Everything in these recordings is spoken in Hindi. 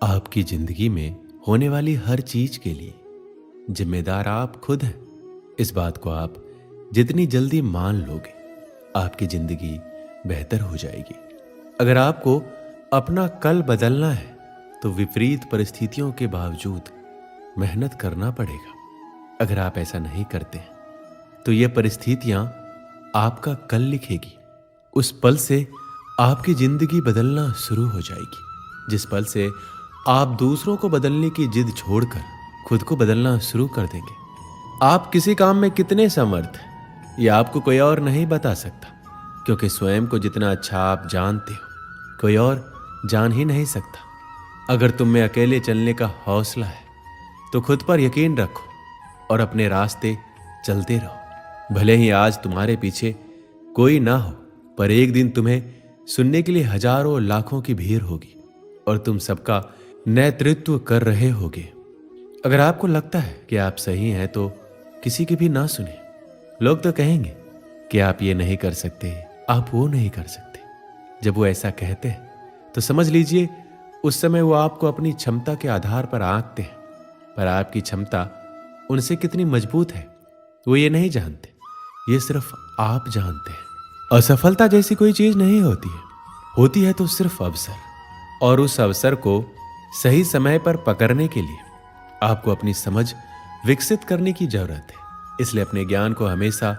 आपकी जिंदगी में होने वाली हर चीज के लिए जिम्मेदार आप खुद हैं। इस बात को आप जितनी जल्दी मान लोगे, आपकी जिंदगी बेहतर हो जाएगी। अगर आपको अपना कल बदलना है तो विपरीत परिस्थितियों के बावजूद मेहनत करना पड़ेगा। अगर आप ऐसा नहीं करते हैं तो ये परिस्थितियां आपका कल लिखेगी। उस पल से आपकी जिंदगी बदलना शुरू हो जाएगी, जिस पल से आप दूसरों को बदलने की जिद छोड़कर खुद को बदलना शुरू कर देंगे। आप किसी काम में कितने समर्थ हैं ये आपको कोई और नहीं बता सकता, क्योंकि स्वयं को जितना अच्छा आप जानते हो कोई और जान ही नहीं सकता। अगर तुम में अकेले चलने का हौसला है तो खुद पर यकीन रखो और अपने रास्ते चलते रहो। भले ही आज तुम्हारे पीछे कोई ना हो, पर एक दिन तुम्हें सुनने के लिए हजारों लाखों की भीड़ होगी और तुम सबका नेतृत्व कर रहे होगे। अगर आपको लगता है कि आप सही हैं तो किसी की भी ना सुने। लोग तो कहेंगे कि आप ये नहीं कर सकते, आप वो नहीं कर सकते। जब वो ऐसा कहते हैं तो समझ लीजिए उस समय वो आपको अपनी क्षमता के आधार पर आंकते हैं, पर आपकी क्षमता उनसे कितनी मजबूत है वो ये नहीं जानते। ये सिर्फ आप जानते हैं। असफलता जैसी कोई चीज नहीं होती है तो सिर्फ अवसर, और उस अवसर को सही समय पर पकड़ने के लिए आपको अपनी समझ विकसित करने की जरूरत है। इसलिए अपने ज्ञान को हमेशा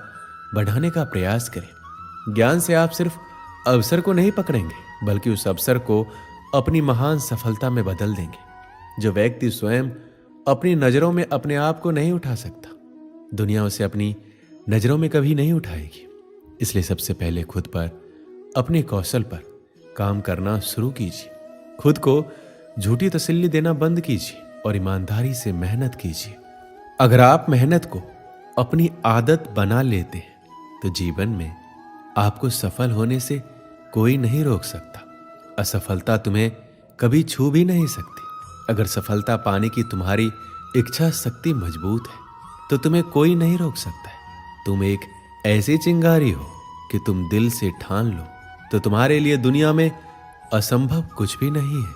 बढ़ाने का प्रयास करें। ज्ञान से आप सिर्फ अवसर को नहीं पकड़ेंगे बल्कि उस अवसर को अपनी महान सफलता में बदल देंगे। जो व्यक्ति स्वयं अपनी नजरों में अपने आप को नहीं उठा सकता, दुनिया उसे अपनी नजरों में कभी नहीं उठाएगी। इसलिए सबसे पहले खुद पर, अपने कौशल पर काम करना शुरू कीजिए। खुद को झूठी तसल्ली देना बंद कीजिए और ईमानदारी से मेहनत कीजिए। अगर आप मेहनत को अपनी आदत बना लेते हैं तो जीवन में आपको सफल होने से कोई नहीं रोक सकता। असफलता तुम्हें कभी छू भी नहीं सकती। अगर सफलता पाने की तुम्हारी इच्छा शक्ति मजबूत है तो तुम्हें कोई नहीं रोक सकता है। तुम एक ऐसी चिंगारी हो कि तुम दिल से ठान लो तो तुम्हारे लिए दुनिया में असंभव कुछ भी नहीं है।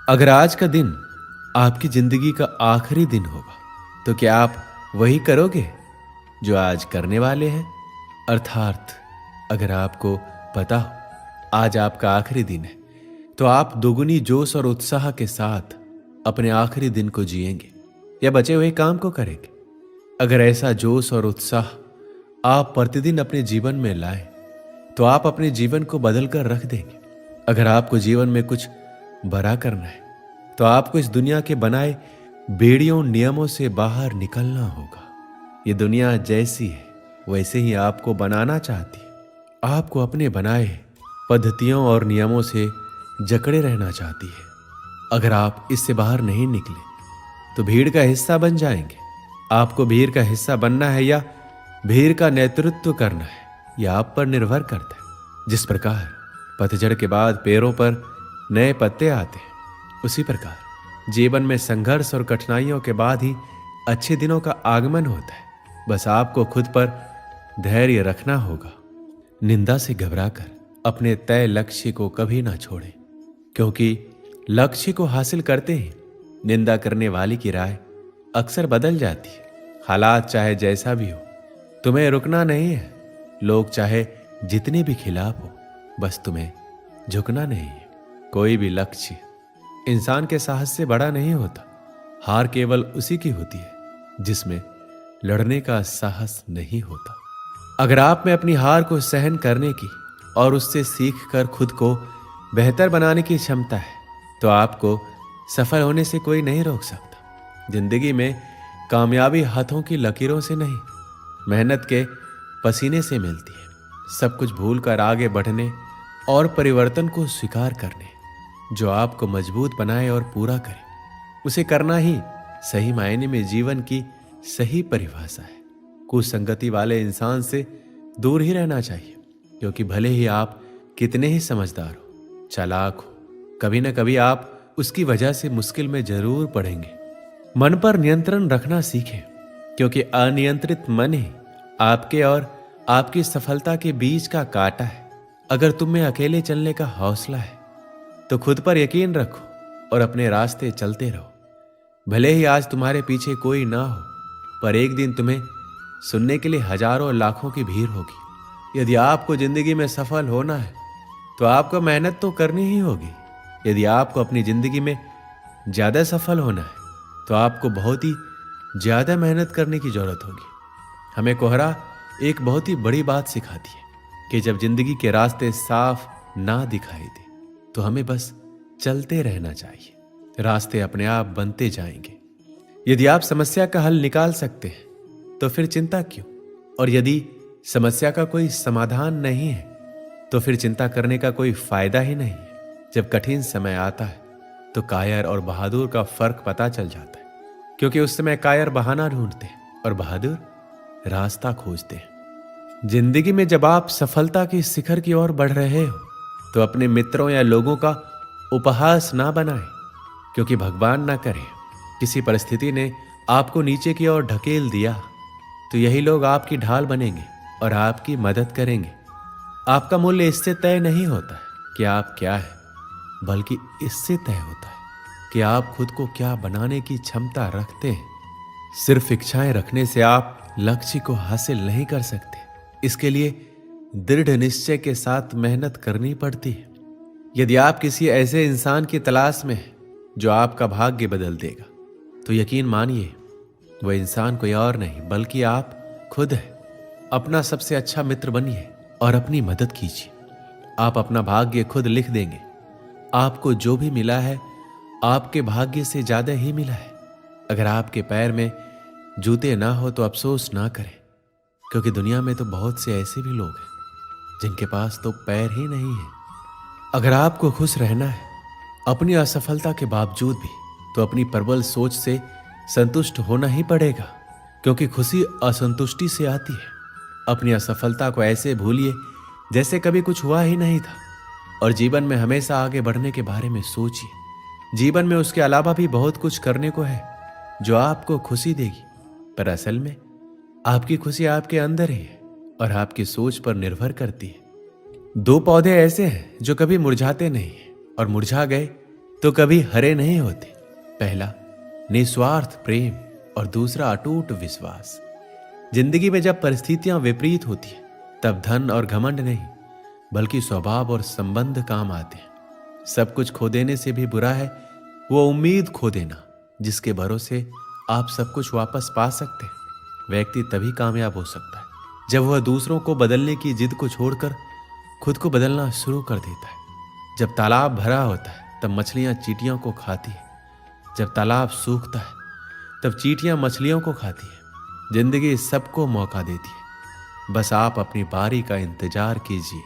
अगर आज का दिन आपकी जिंदगी का आखिरी दिन होगा तो क्या आप वही करोगे जो आज करने वाले हैं? अर्थात अगर आपको पता हो आज आपका आखिरी दिन है तो आप दोगुनी जोश और उत्साह के साथ अपने आखिरी दिन को जिएंगे या बचे हुए काम को करेंगे। अगर ऐसा जोश और उत्साह आप प्रतिदिन अपने जीवन में लाएं तो आप अपने जीवन को बदल कर रख देंगे। अगर आपको जीवन में कुछ बड़ा करना है तो आपको इस दुनिया के बनाए बेड़ियों नियमों से बाहर निकलना होगा। ये दुनिया जैसी है वैसे ही आपको बनाना चाहती है। आपको अपने बनाए पद्धतियों और नियमों से जकड़े रहना चाहती है। अगर आप इससे बाहर नहीं निकले तो भीड़ का हिस्सा बन जाएंगे। आपको भीड़ का हिस्सा बनना है या भीड़ का नेतृत्व करना है, यह आप पर निर्भर करता है। जिस प्रकार पतझड़ के बाद पेड़ों पर नए पत्ते आते हैं, उसी प्रकार जीवन में संघर्ष और कठिनाइयों के बाद ही अच्छे दिनों का आगमन होता है। बस आपको खुद पर धैर्य रखना होगा। निंदा से घबराकर अपने तय लक्ष्य को कभी ना छोड़ें, क्योंकि लक्ष्य को हासिल करते ही निंदा करने वाले की राय अक्सर बदल जाती है। हालात चाहे जैसा भी हो, तुम्हें रुकना नहीं है। लोग चाहे जितने भी खिलाफ हो, बस तुम्हें झुकना नहीं है। कोई भी लक्ष्य इंसान के साहस से बड़ा नहीं होता। हार केवल उसी की होती है जिसमें लड़ने का साहस नहीं होता। अगर आप में अपनी हार को सहन करने की और उससे सीखकर खुद को बेहतर बनाने की क्षमता है तो आपको सफल होने से कोई नहीं रोक सकता। जिंदगी में कामयाबी हाथों की लकीरों से नहीं, मेहनत के पसीने से मिलती है। सब कुछ भूलकर आगे बढ़ने और परिवर्तन को स्वीकार करने जो आपको मजबूत बनाए और पूरा करे, उसे करना ही सही मायने में जीवन की सही परिभाषा है। कुसंगति वाले इंसान से दूर ही रहना चाहिए, क्योंकि भले ही आप कितने ही समझदार हो, चालाक हो, कभी ना कभी आप उसकी वजह से मुश्किल में जरूर पड़ेंगे। मन पर नियंत्रण रखना सीखें, क्योंकि अनियंत्रित मन ही आपके और आपकी सफलता के बीच का कांटा है। अगर तुम में अकेले चलने का हौसला है तो खुद पर यकीन रखो और अपने रास्ते चलते रहो। भले ही आज तुम्हारे पीछे कोई ना हो, पर एक दिन तुम्हें सुनने के लिए हजारों लाखों की भीड़ होगी। यदि आपको जिंदगी में सफल होना है तो आपको मेहनत तो करनी ही होगी। यदि आपको अपनी जिंदगी में ज्यादा सफल होना है तो आपको बहुत ही ज्यादा मेहनत करने की जरूरत होगी। हमें कोहरा एक बहुत ही बड़ी बात सिखाती है कि जब जिंदगी के रास्ते साफ ना दिखाई दे तो हमें बस चलते रहना चाहिए। रास्ते अपने आप बनते जाएंगे। यदि आप समस्या का हल निकाल सकते हैं तो फिर चिंता क्यों? और यदि समस्या का कोई समाधान नहीं है तो फिर चिंता करने का कोई फायदा ही नहीं है। जब कठिन समय आता है तो कायर और बहादुर का फर्क पता चल जाता है, क्योंकि उस समय कायर बहाना ढूंढते हैं और बहादुर रास्ता खोजते हैं। जिंदगी में जब आप सफलता की शिखर की ओर बढ़ रहे हो तो अपने मित्रों या लोगों का उपहास ना बनाएं, क्योंकि भगवान ना करे किसी परिस्थिति ने आपको नीचे की ओर ढकेल दिया तो यही लोग आपकी ढाल बनेंगे और आपकी मदद करेंगे। आपका मूल्य इससे तय नहीं होता है कि आप क्या है, बल्कि इससे तय होता है कि आप खुद को क्या बनाने की क्षमता रखते हैं। सिर्फ इच्छाएं रखने से आप लक्ष्य को हासिल नहीं कर सकते। इसके लिए दृढ़ निश्चय के साथ मेहनत करनी पड़ती है। यदि आप किसी ऐसे इंसान की तलाश में हैं जो आपका भाग्य बदल देगा तो यकीन मानिए वह इंसान कोई और नहीं बल्कि आप खुद हैं। अपना सबसे अच्छा मित्र बनिए और अपनी मदद कीजिए। आप अपना भाग्य खुद लिख देंगे। आपको जो भी मिला है आपके भाग्य से ज्यादा ही मिला है। अगर आपके पैर में जूते ना हो तो अफसोस ना करें, क्योंकि दुनिया में तो बहुत से ऐसे भी लोग हैं जिनके पास तो पैर ही नहीं है। अगर आपको खुश रहना है अपनी असफलता के बावजूद भी तो अपनी प्रबल सोच से संतुष्ट होना ही पड़ेगा, क्योंकि खुशी असंतुष्टि से आती है। अपनी असफलता को ऐसे भूलिए जैसे कभी कुछ हुआ ही नहीं था और जीवन में हमेशा आगे बढ़ने के बारे में सोचिए। जीवन में उसके अलावा भी बहुत कुछ करने को है जो आपको खुशी देगी, पर असल में आपकी खुशी आपके अंदर ही है और आपकी सोच पर निर्भर करती है। दो पौधे ऐसे हैं जो कभी मुरझाते नहीं और मुरझा गए तो कभी हरे नहीं होते। पहला निस्वार्थ प्रेम और दूसरा अटूट विश्वास। जिंदगी में जब परिस्थितियां विपरीत होती हैं तब धन और घमंड नहीं बल्कि स्वभाव और संबंध काम आते हैं। सब कुछ खो देने से भी बुरा है वो उम्मीद खो देना जिसके भरोसे आप सब कुछ वापस पा सकते हैं। व्यक्ति तभी कामयाब हो सकता है जब वह दूसरों को बदलने की जिद को छोड़कर खुद को बदलना शुरू कर देता है। जब तालाब भरा होता है तब मछलियां चींटियों को खाती है। जब तालाब सूखता है तब चींटियां मछलियों को खाती है। जिंदगी सबको मौका देती है, बस आप अपनी बारी का इंतजार कीजिए।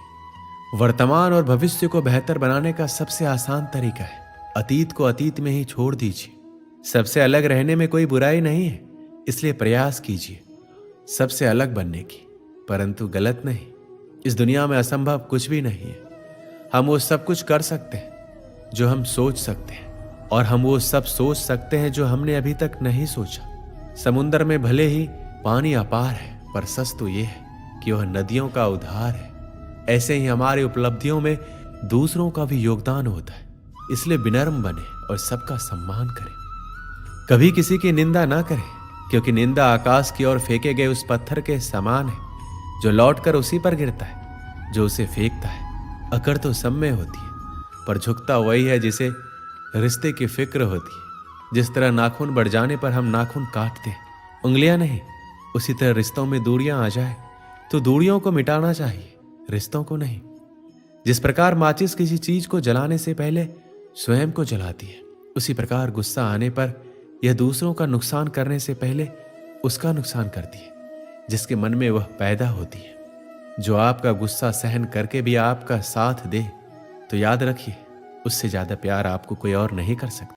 वर्तमान और भविष्य को बेहतर बनाने का सबसे आसान तरीका है अतीत को अतीत में ही छोड़ दीजिए। सबसे अलग रहने में कोई बुराई नहीं है, इसलिए प्रयास कीजिए सबसे अलग बनने की, परंतु गलत नहीं। इस दुनिया में असंभव कुछ भी नहीं है। हम वो सब कुछ कर सकते हैं जो हम सोच सकते हैं और हम वो सब सोच सकते हैं जो हमने अभी तक नहीं सोचा। समुद्र में भले ही पानी अपार है पर सच तो ये है कि वह नदियों का उद्धार है। ऐसे ही हमारी उपलब्धियों में दूसरों का भी योगदान होता है, इसलिए विनम्र बने और सबका सम्मान करें। कभी किसी की निंदा ना करें, क्योंकि निंदा आकाश की ओर फेंके गए उस पत्थर के समान है जो लौटकर उसी पर गिरता है जो उसे फेंकता है। अकड़ तो सब में होती है पर झुकता वही है जिसे रिश्ते की फिक्र होती है। जिस तरह नाखून बढ़ जाने पर हम नाखून काटते हैं, उंगलियां नहीं, उसी तरह रिश्तों में दूरियां आ जाए तो दूरियों को मिटाना चाहिए, रिश्तों को नहीं। जिस प्रकार माचिस किसी चीज को जलाने से पहले स्वयं को जलाती है, उसी प्रकार गुस्सा आने पर यह दूसरों का नुकसान करने से पहले उसका नुकसान करती है जिसके मन में वह पैदा होती है। जो आपका गुस्सा सहन करके भी आपका साथ दे तो याद रखिए उससे ज्यादा प्यार आपको कोई और नहीं कर सकता।